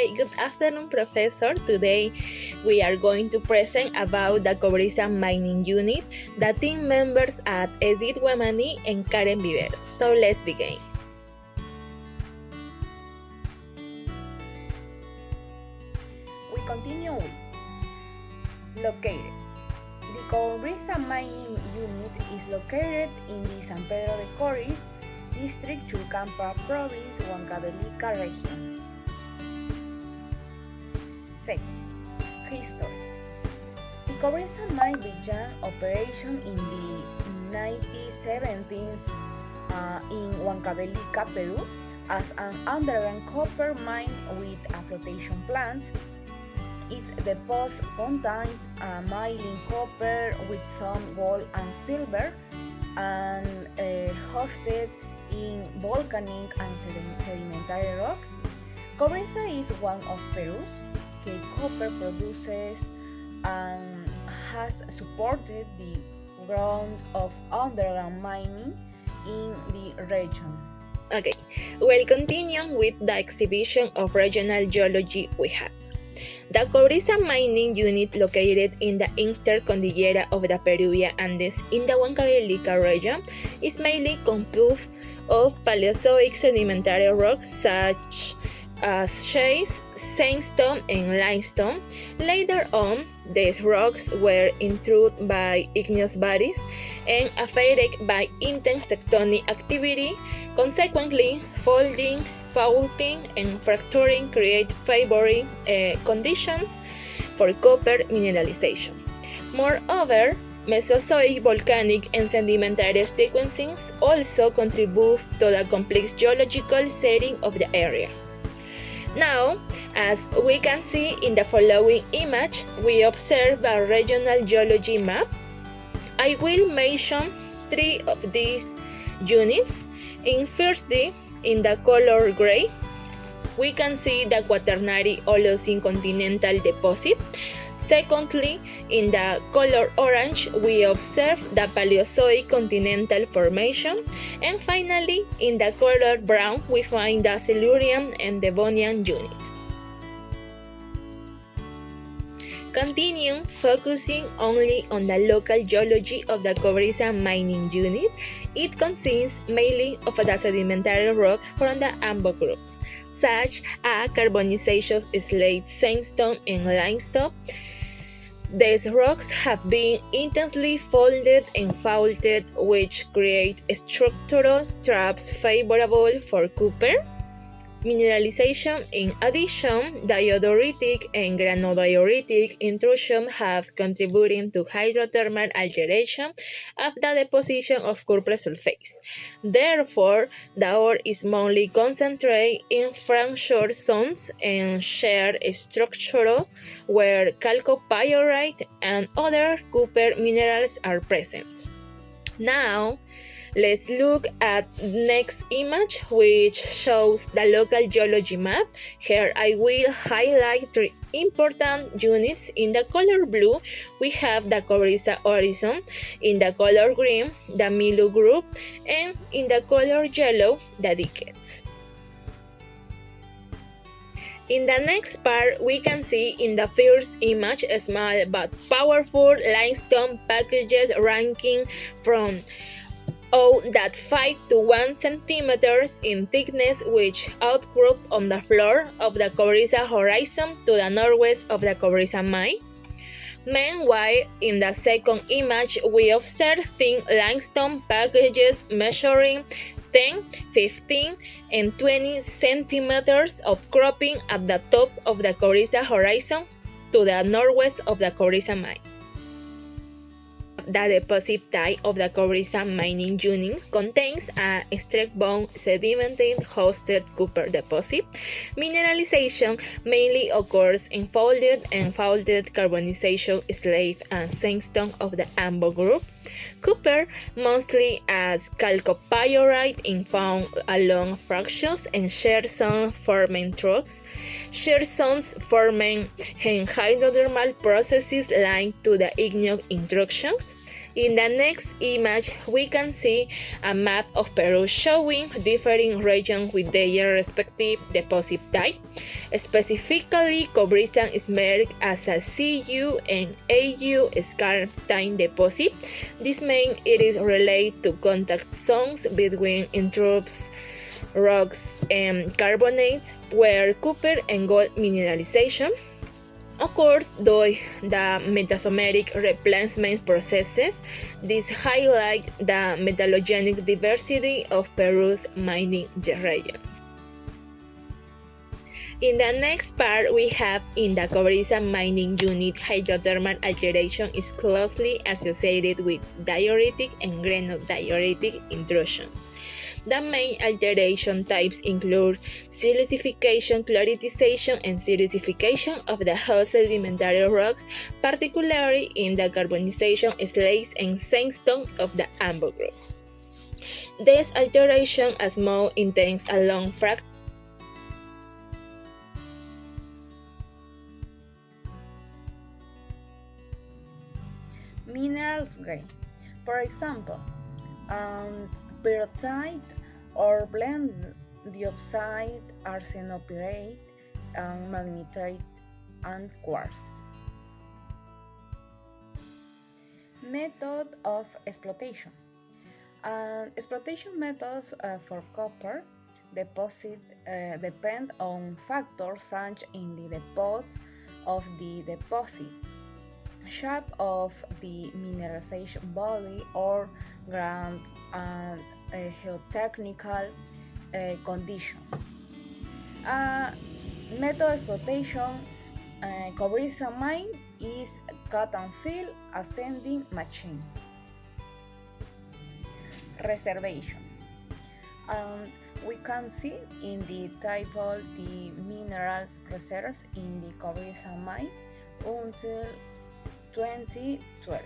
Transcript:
Hi, good afternoon, Professor. Today we are going to present about the Cobriza mining unit, the team members at Edith Wamani and Karen Viver. So let's begin. We continue with located. The Cobriza mining unit is located in the San Pedro de Coris district, Churcampa province, Huancavelica region. Second, history. The Cobriza mine began operation in the 1970s in Huancavelica, Peru, as an underground copper mine with a flotation plant. Its deposit contains milling copper with some gold and silver, and hosted in volcanic and sedimentary rocks. Cobriza is one of Peru's key copper producers and has supported the growth of underground mining in the region. Okay, we'll continue with the exhibition of regional geology we have. The Cobriza mining unit, located in the eastern cordillera of the Peruvian Andes in the Huancavelica region, is mainly composed of Paleozoic sedimentary rocks such as shales, sandstone, and limestone. Later on, these rocks were intruded by igneous bodies and affected by intense tectonic activity. Consequently, folding, faulting, and fracturing create favoring conditions for copper mineralization. Moreover, Mesozoic volcanic and sedimentary sequencings also contribute to the complex geological setting of the area. Now, as we can see in the following image, we observe a regional geology map. I will mention three of these units. Firstly, in the color gray, we can see the Quaternary Holocene continental deposit. Secondly, in the color orange, we observe the Paleozoic continental formation. And finally, in the color brown, we find the Silurian and Devonian units. Continue focusing only on the local geology of the Cobriza mining unit. It consists mainly of the sedimentary rock from the Ambo groups, such as carbonizaceous slate, sandstone, and limestone. These rocks have been intensely folded and faulted, which create structural traps favorable for copper mineralization. In addition, diodoritic and granodioritic intrusion have contributed to hydrothermal alteration of the deposition of copper sulfates. Therefore, the ore is mainly concentrated in fracture zones and shear structure where chalcopyrite and other copper minerals are present. Now, let's look at next image, which shows the local geology map. Here I will highlight three important units. In the color blue, we have the Cobriza Horizon. In the color green, the Milu group. And in the color yellow, the Dickets. In the next part, we can see in the first image small but powerful limestone packages ranking from 0.5 to 1 centimeters in thickness, which outcrop on the floor of the Cobriza horizon to the northwest of the Cobriza mine. Meanwhile, in the second image, we observe thin limestone packages measuring 10, 15, and 20 centimeters outcropping at the top of the Cobriza horizon to the northwest of the Cobriza mine. The deposit type of the Cobriza mining unit contains a strike-bound sedimented hosted copper deposit. Mineralization mainly occurs in folded and faulted carbonization slate and sandstone of the Ambo group. Copper, mostly as chalcopyrite, is found along fractures and shear zone forming tracks. Shear zones forming hydrothermal processes linked to the igneous intrusions. In the next image, we can see a map of Peru showing different regions with their respective deposit type. Specifically, Cobriza is marked as a Cu and Au skarn-time deposit. This means it is related to contact zones between intrusive rocks and carbonates where copper and gold mineralization occurs during the metasomeric replacement processes. This highlights the metallogenic diversity of Peru's mining regions. In the next part, we have in the Cobriza mining unit, hydrothermal alteration is closely associated with diuretic and granodiuretic intrusions. The main alteration types include silicification, chloritization, and silicification of the host sedimentary rocks, particularly in the carbonization slates and sandstone of the Ambo group. These alterations are more intense along fractures. Minerals gain. For example, pyrrhotite or blend diopside, arsenopyrite, magnetite, and quartz. Method of exploitation. Exploitation methods for copper deposit depend on factors such in the depth of the deposit, shape of the mineralization body, or ground and geotechnical condition. Method exploitation Cobriza mine is cut and fill ascending machine. Reservation. We can see in the table the minerals reserves in the Cobriza mine until 2012.